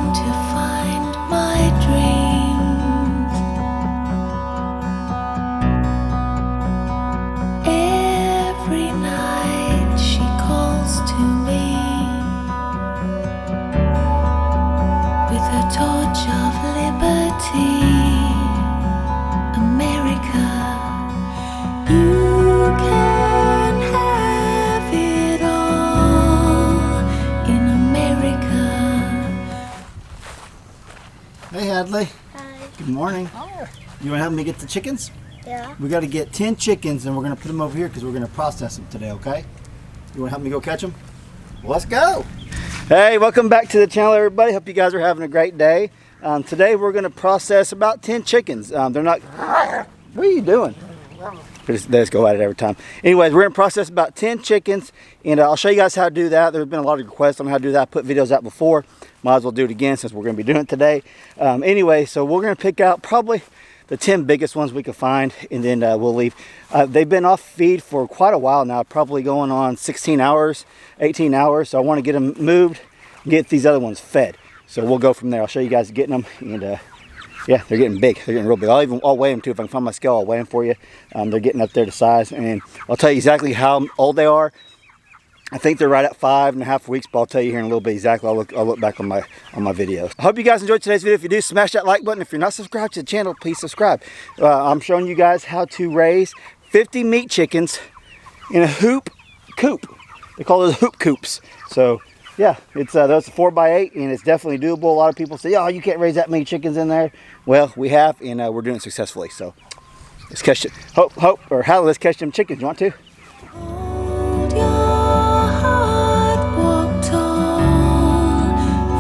trying to find my dreams. Every night she calls to me with a torch of liberty. America, you can have it all in America. Hey Hadley. Hi. Good morning. You want to help me get the chickens? Yeah. We got to get 10 chickens and we're going to put them over here because we're going to process them today, okay? You want to help me go catch them? Well, let's go. Hey, welcome back to the channel, everybody. Hope you guys are having a great day. Today we're going to process about 10 chickens. They're not... What are you doing? They just go at it every time. Anyways, we're going to process about 10 chickens, and I'll show you guys how to do that. There's been a lot of requests on how to do that. I put videos out before. Might as well do it again since we're going to be doing it today. Anyway, so we're going to pick out probably the 10 biggest ones we could find, and then we'll leave. They've been off feed for quite a while now, probably going on 16 hours, 18 hours. So I want to get them moved and get these other ones fed. So we'll go from there. I'll show you guys getting them, and yeah, they're getting big. They're getting real big. I'll weigh them too. If I can find my scale, I'll weigh them for you. They're getting up there to size, and I'll tell you exactly how old they are. I think they're right at 5.5 weeks, but I'll tell you here in a little bit exactly. I'll look back on my videos. I hope you guys enjoyed today's video. If you do, smash that like button. If you're not subscribed to the channel, please subscribe. I'm showing you guys how to raise 50 meat chickens in a hoop coop. They call those hoop coops. So yeah, it's that's a 4x8, and it's definitely doable. A lot of people say, "Oh, you can't raise that many chickens in there." Well, we have, and we're doing it successfully. So let's catch it. Let's catch them chickens. You want to? Hold your heart, walk tall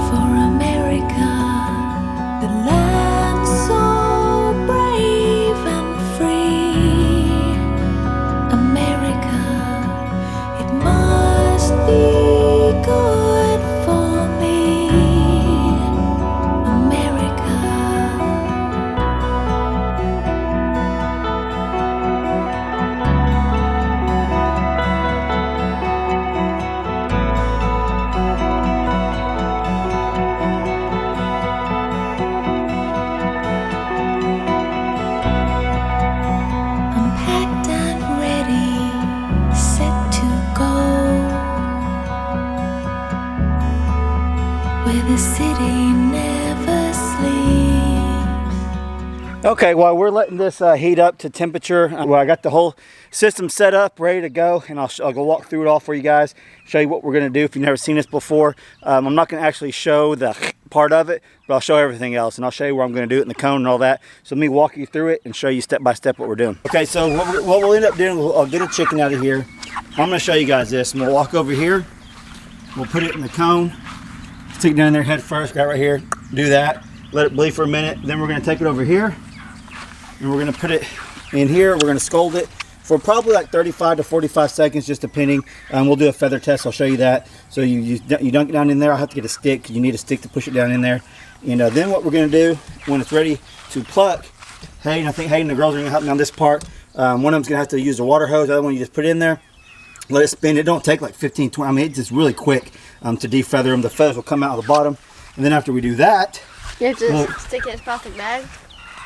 for America, the land so brave and free. America, it must be good for me. America. I'm packed and ready, set to go where the city never sleeps. Okay, well, we're letting this heat up to temperature. Well, I got the whole system set up, ready to go, and I'll go walk through it all for you guys, show you what we're going to do if you've never seen this before. I'm not going to actually show the part of it, but I'll show everything else, and I'll show you where I'm going to do it in the cone and all that. So let me walk you through it and show you step by step what we're doing. Okay, so what we'll end up doing, I'll get a chicken out of here. I'm going to show you guys this, and we'll walk over here. We'll put it in the cone, stick it down there head first, right here, do that, let it bleed for a minute. Then we're going to take it over here, and we're going to put it in here. We're going to scald it for probably like 35 to 45 seconds, just depending. We'll do a feather test. I'll show you that. So you dunk it down in there. I'll have to get a stick, because you need a stick to push it down in there. And then what we're going to do when it's ready to pluck, Hayden, I think Hayden and the girls are going to help me on this part. One of them's going to have to use the water hose. The other one you just put it in there, let it spin. It don't take like 15, 20. I mean, it's just really quick to defeather them. The feathers will come out of the bottom. And then after we do that, You have to stick it in a plastic bag?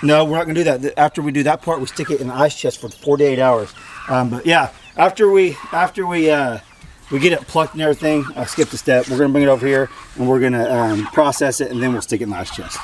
no, we're not going to do that. After we do that part, we stick it in the ice chest for 48 hours. But yeah, after we get it plucked and everything, I skipped a step. We're going to bring it over here, and we're going to process it, and then we'll stick it in the ice chest.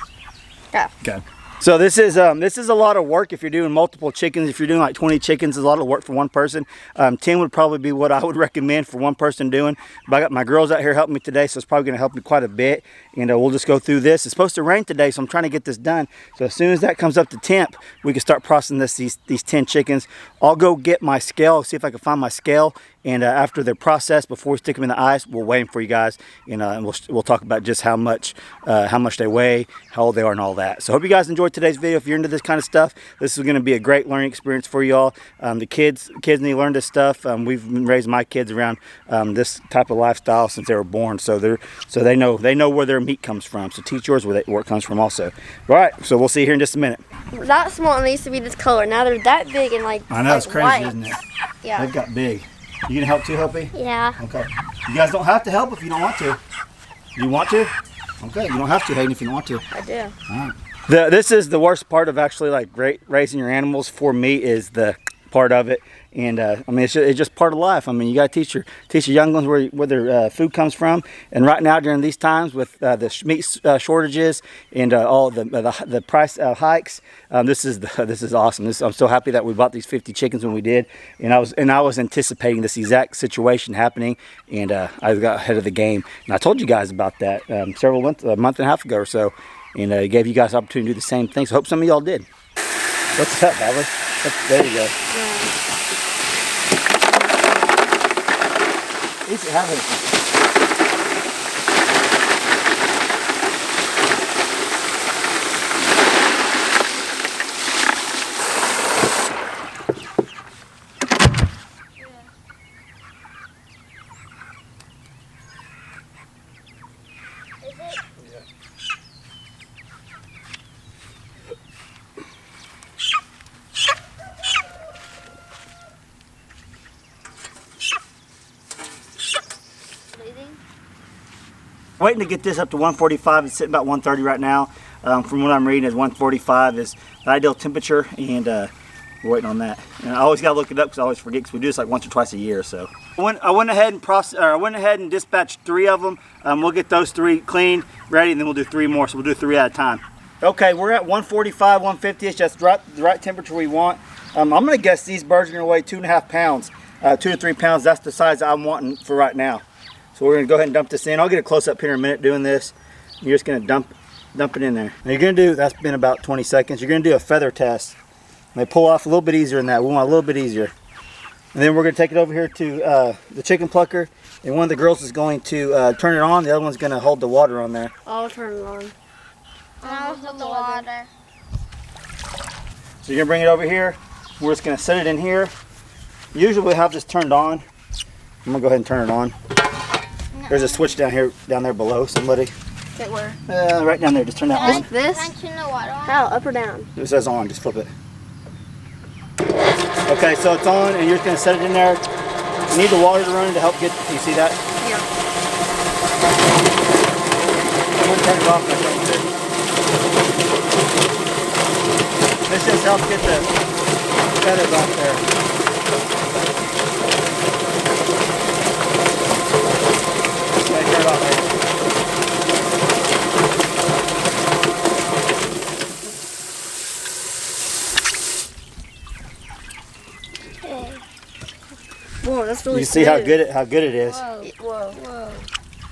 Yeah. Okay. So this is a lot of work if you're doing multiple chickens. If you're doing like 20 chickens, it's a lot of work for one person. 10 would probably be what I would recommend for one person doing. But I got my girls out here helping me today, so it's probably going to help me quite a bit. And we'll just go through this. It's supposed to rain today, so I'm trying to get this done. So as soon as that comes up to temp, we can start processing these 10 chickens. I'll go get my scale, see if I can find my scale. And after they're processed, before we stick them in the ice, we'll weigh them for you guys, and we'll talk about just how much they weigh, how old they are, and all that. So I hope you guys enjoyed today's video. If you're into this kind of stuff, this is going to be a great learning experience for y'all. The kids need to learn this stuff. We've been raising my kids around this type of lifestyle since they were born, so they know where their meat comes from. So teach yours where it comes from also. All right, so we'll see you here in just a minute. That small and they used to be this color. Now they're that big and like I know, like it's crazy, white. isn't it? Yeah. They've got big. You gonna help too, Helpy? Yeah. Okay. You guys don't have to help if you don't want to. You want to? Okay, you don't have to, Hayden, if you don't want to. I do. All right. This is the worst part of actually like raising your animals for me is the part of it, and I mean it's just part of life. I mean you got to teach your young ones where their food comes from, and right now during these times with the meat shortages and all the price hikes, this is awesome. I'm so happy that we bought these 50 chickens when we did, and I was anticipating this exact situation happening, and I got ahead of the game, and I told you guys about that a month and a half ago or so. And gave you guys the opportunity to do the same thing. So hope some of y'all did. What's up, Barbara? There you go. Yeah. Easy to have it. Waiting to get this up to 145. It's sitting about 130 right now. From what I'm reading, is 145 is the ideal temperature, and we're waiting on that. And I always got to look it up because I always forget because we do this like once or twice a year. So I went ahead and dispatched 3 of them. We'll get those 3 clean, ready, and then we'll do 3 more. So we'll do 3 at a time. Okay, we're at 145, 150. It's just the right temperature we want. I'm gonna guess these birds are gonna weigh 2.5 pounds, 2 to 3 pounds. That's the size I'm wanting for right now. So we're gonna go ahead and dump this in. I'll get a close up here in a minute doing this. You're just gonna dump it in there. Now you're gonna do, that's been about 20 seconds. You're gonna do a feather test. They pull off a little bit easier than that. We want a little bit easier. And then we're gonna take it over here to the chicken plucker. And one of the girls is going to turn it on. The other one's gonna hold the water on there. I'll turn it on. I'll hold the water. So you're gonna bring it over here. We're just gonna set it in here. Usually we have this turned on. I'm gonna go ahead and turn it on. There's a switch down there below somebody. Okay, where? Right down there, just turn that on. Like this? Can I turn the water on? How? Up or down? It says on, just flip it. Okay, so it's on and you're just gonna set it in there. You need the water to run to help get, you see that? Yeah. I'm gonna turn it off. This just helps get the feathers off there. Turn it off, right? Whoa, that's really You see how good it is. Whoa.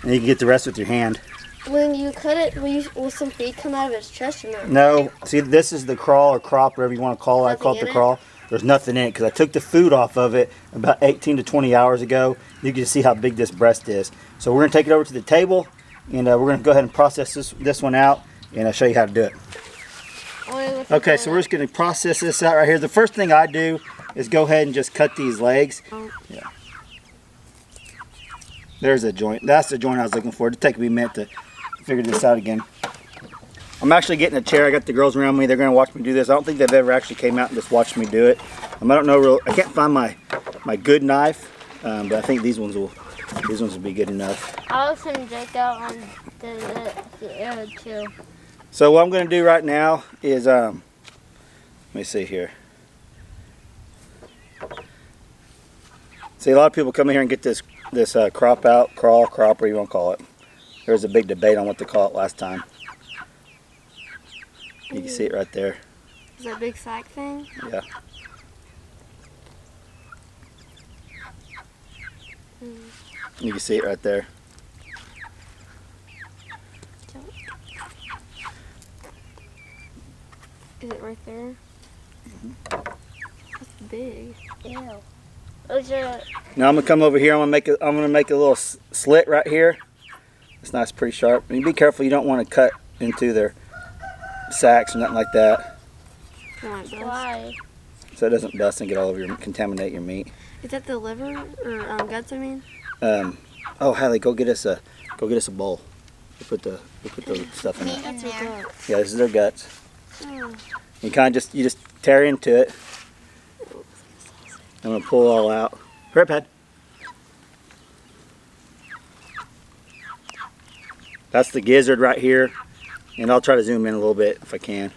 And you can get the rest with your hand. When you cut it, will some feed come out of its chest or not? No, see this is the crawl or crop, whatever you want to call it. I call it the crawl. There's nothing in it because I took the food off of it about 18 to 20 hours ago. You can see how big this breast is. So we're going to take it over to the table and we're going to go ahead and process this one out and I'll show you how to do it. Okay, so we're just going to process this out right here. The first thing I do is go ahead and just cut these legs. Yeah. There's a joint. That's the joint I was looking for. It'd take me a minute to figure this out again. I'm actually getting a chair. I got the girls around me. They're going to watch me do this. I don't think they've ever actually came out and just watched me do it. I don't know. I can't find my good knife, but I think these ones will be good enough. I was going to take out on the arrow too. So what I'm going to do right now is, let me see here. See, a lot of people come in here and get this crop out, crawl, crop, whatever you want to call it. There was a big debate on what to call it last time. You can see it right there. Is that big sack thing? Yeah. You can see it right there. Is it right there? That's big. Ew. Now I'm gonna come over here. I'm gonna make a little slit right here. It's nice, pretty sharp. And be careful. You don't want to cut into their sacks or nothing like that. Why? So it doesn't dust and get all over contaminate your meat. Is that the liver or guts? I mean. Oh, Hallie, go get us a bowl. We'll put the stuff in it. That's your gut. Yeah, this is their guts. Oh. You just tear into it. I'm gonna pull it all out. Hurry up, Head. That's the gizzard right here. And I'll try to zoom in a little bit if I can.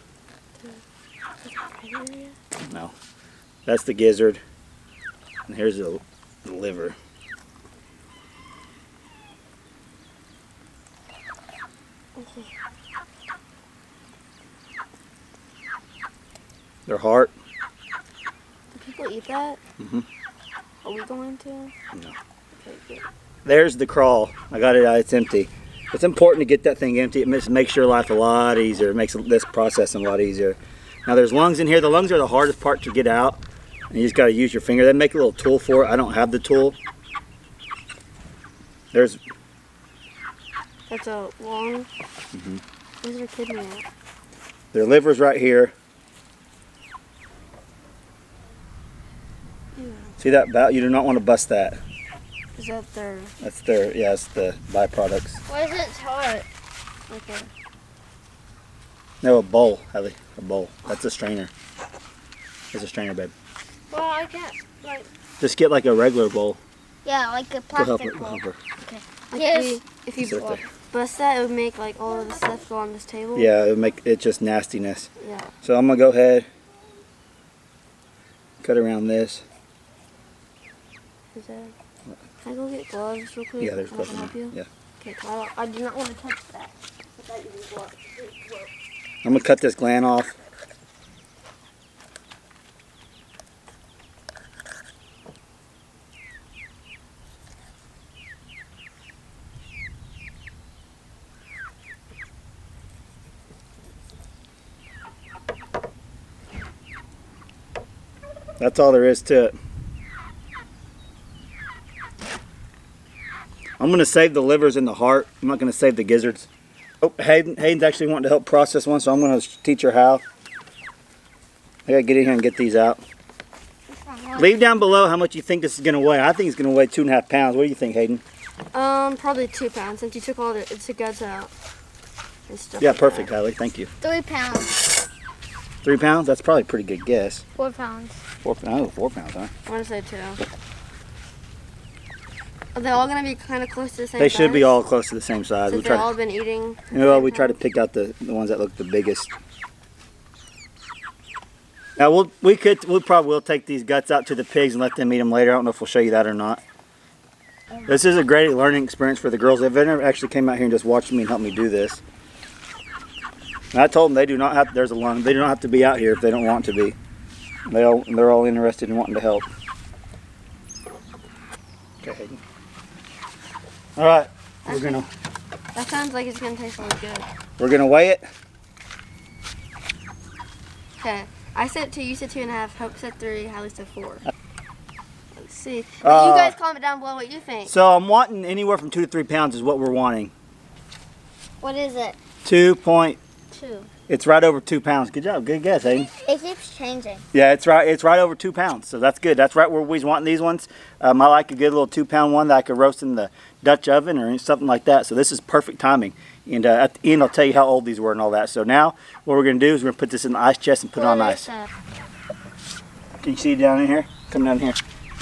No. That's the gizzard. And here's the liver. Their heart. Do people eat that? Mm-hmm. Are we going to? No. Okay, good. There's the crawl. I got it out. It's empty. It's important to get that thing empty. It makes your life a lot easier. It makes this processing a lot easier. Now there's lungs in here. The lungs are the hardest part to get out. And you just got to use your finger. They make a little tool for it. I don't have the tool. There's... That's a long... Mm-hmm. Where's their kidney at? Their liver's right here. Yeah. See that bout? You do not want to bust that. Is that their... That's their, yeah, it's the byproducts. What is its heart? Okay. No, a bowl, Hallie. A bowl. That's a strainer. That's a strainer, babe. Well, I can't, like... Just get like a regular bowl. Yeah, like a Go help plastic her. bowl. Help her. Okay. Like Yes. if you Sit there. bust that, it would make like all of the stuff go on this table. Yeah, it would make it just nastiness. Yeah. So I'm gonna go ahead, cut around this. Is that... Can I go get gloves real quick? Yeah, there's and I gloves can in help there. you? Yeah. Okay, 'cause I do not want to touch that. Without using gloves. I'm gonna cut this gland off. That's all there is to it. I'm going to save the livers and the heart. I'm not going to save the gizzards. Oh, Hayden's actually wanting to help process one, so I'm going to teach her how. I got to get in here and get these out. Leave down below how much you think this is going to weigh. I think it's going to weigh 2.5 pounds. What do you think, Hayden? Probably 2 pounds since you took all the guts out and stuff. Yeah, like perfect, that. Hallie. Thank you. 3 pounds. 3 pounds? That's probably a pretty good guess. 4 pounds. 4 pounds, huh? I want to say 2. Are they all going to be kind of close to the same They size? should be all close to the same size. Since they've all been eating. We try to pick out the ones that look the biggest. Now we probably will take these guts out to the pigs and let them eat them later. I don't know if we'll show you that or not. This is a great learning experience for the girls. They've never actually came out here and just watched me and helped me do this. And I told them they do not have. There's a lung. They do not have to be out here if they don't want to be. They're all interested in wanting to help. Okay, Hayden. All right, That sounds like it's gonna taste really good. we're gonna weigh it. Okay, I said 2, you said 2.5, Hope said 3, Hallie said 4. Let's see. You guys comment down below what you think. So I'm wanting anywhere from 2 to 3 pounds is what we're wanting. What is it? 2 point. 2. It's right over 2 pounds. Good job. Good guess, Hayden. It keeps changing. Yeah, it's right. It's right over 2 pounds. So that's good. That's right where we's wanting these ones. I like a good little 2 pound one that I could roast in the Dutch oven or something like that. So this is perfect timing. And at the end, I'll tell you how old these were and all that. So now what we're going to do is we're going to put this in the ice chest and put it on ice. Can you see down in here? Come down here.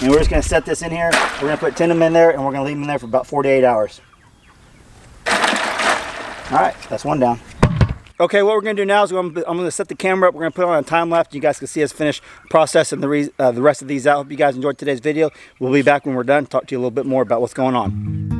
And we're just going to set this in here. We're going to put 10 of them in there and we're going to leave them in there for about 48 hours. All right, that's one down. Okay, what we're going to do now is I'm going to set the camera up. We're going to put it on a time lapse. You guys can see us finish processing the rest of these out. Hope you guys enjoyed today's video. We'll be back when we're done. Talk to you a little bit more about what's going on.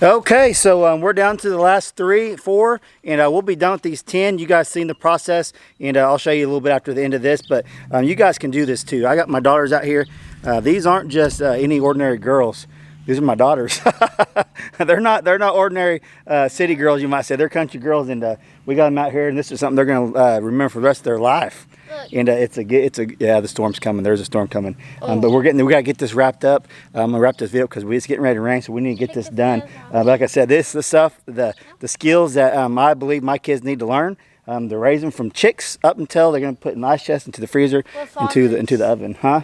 Okay, so we're down to the last 3, 4, and we'll be done with these 10. You guys seen the process, and I'll show you a little bit after the end of this, but you guys can do this too. I got my daughters out here. These aren't just any ordinary girls. These are my daughters. they're not ordinary city girls, you might say. They're country girls, and we got them out here, and this is something they're going to remember for the rest of their life. And yeah, the storm's coming. There's a storm coming. But we got to get this wrapped up. I'm gonna wrap this video because it's getting ready to rain, so we need to get this done. But like I said, this is the stuff, the skills that I believe my kids need to learn. They're raising from chicks up until they're gonna put an ice chest into the freezer, into the oven, huh?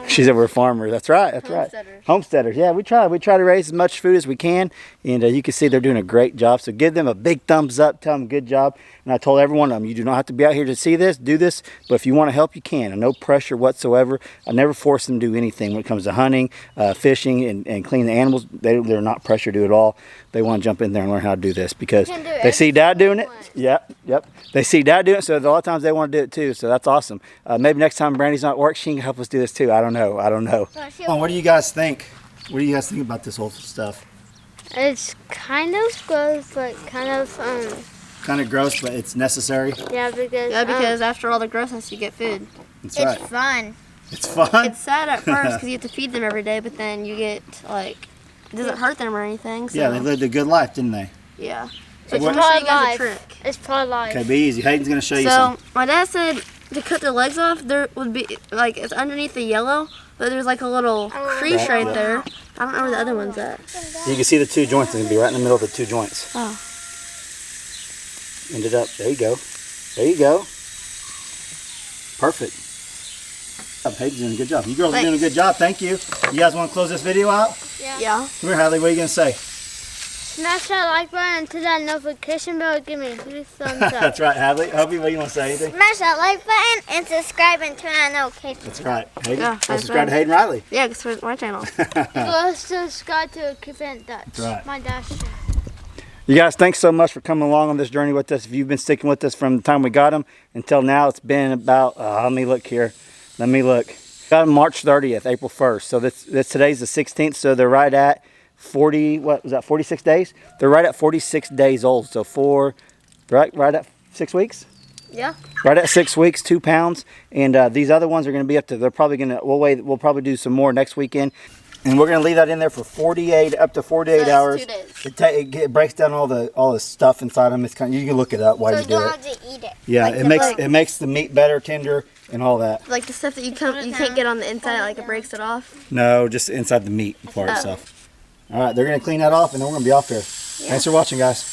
She said we're farmers. That's right. That's right. Homesteaders. Yeah, we try to raise as much food as we can, and you can see they're doing a great job. So give them a big thumbs up. Tell them good job. And I told every one of them, you do not have to be out here to see this, do this, but if you want to help, you can. And no pressure whatsoever. I never force them to do anything when it comes to hunting, fishing, and cleaning the animals. They're not pressured to do it all. They want to jump in there and learn how to do this because they see Dad doing it. Yep. They see Dad doing it, so a lot of times they want to do it too. So that's awesome. Maybe next time Brandy's not at work, she can help us do this too. I don't know. What do you guys think? What do you guys think about this whole stuff? It's kind of gross, but kind of gross, but it's necessary. Yeah, because after all the grossness, you get food. That's right. It's fun. It's fun. It's sad at first because you have to feed them every day, but then you get it doesn't hurt them or anything. So. Yeah, they lived a good life, didn't they? Yeah. So I'm gonna show you guys a trick. It's part of life. Okay, be easy. Hayden's gonna show you So something. my dad said to cut the legs off, there would be it's underneath the yellow, but there's a little crease right there. I don't know where the other one's at. You can see the 2 joints. It's gonna be right in the middle of the 2 joints. Oh. Ended up. There you go. There you go. Perfect. Hayden's doing a good job. You girls are doing a good job. Thank you. You guys want to close this video out? Yeah. Come here, Hadley. What are you gonna say? Smash that like button and to that notification bell. Give me a big thumbs up. That's right, Hadley. Hopey, what do you want to say? Anything? Smash that like button and subscribe and turn on notifications. That's right. Hayden, Yeah, subscribe to Hayden Riley. Yeah, because it's my channel. Go subscribe to Prevent Dutch. That's right. My dash. You guys, thanks so much for coming along on this journey with us. If you've been sticking with us from the time we got them until now, it's been about, let me look here. Let me look. Got them March 30th, April 1st. So today's the 16th, so they're right at 46 days? They're right at 46 days old. So right at 6 weeks? Yeah. Right at 6 weeks, 2 pounds. And these other ones are going to be up to, they're probably going to, we'll probably do some more next weekend. And we're going to leave that in there for up to 48 hours. 2 days. It breaks down all the stuff inside them. It's you can look it up while you do it. So you don't have to eat it. Yeah, it makes the meat better, tender, and all that. Like the stuff that you can't get on the inside, it breaks it off. No, just inside the meat part itself. All right, they're going to clean that off, and then we're going to be off here. Thanks for watching, guys.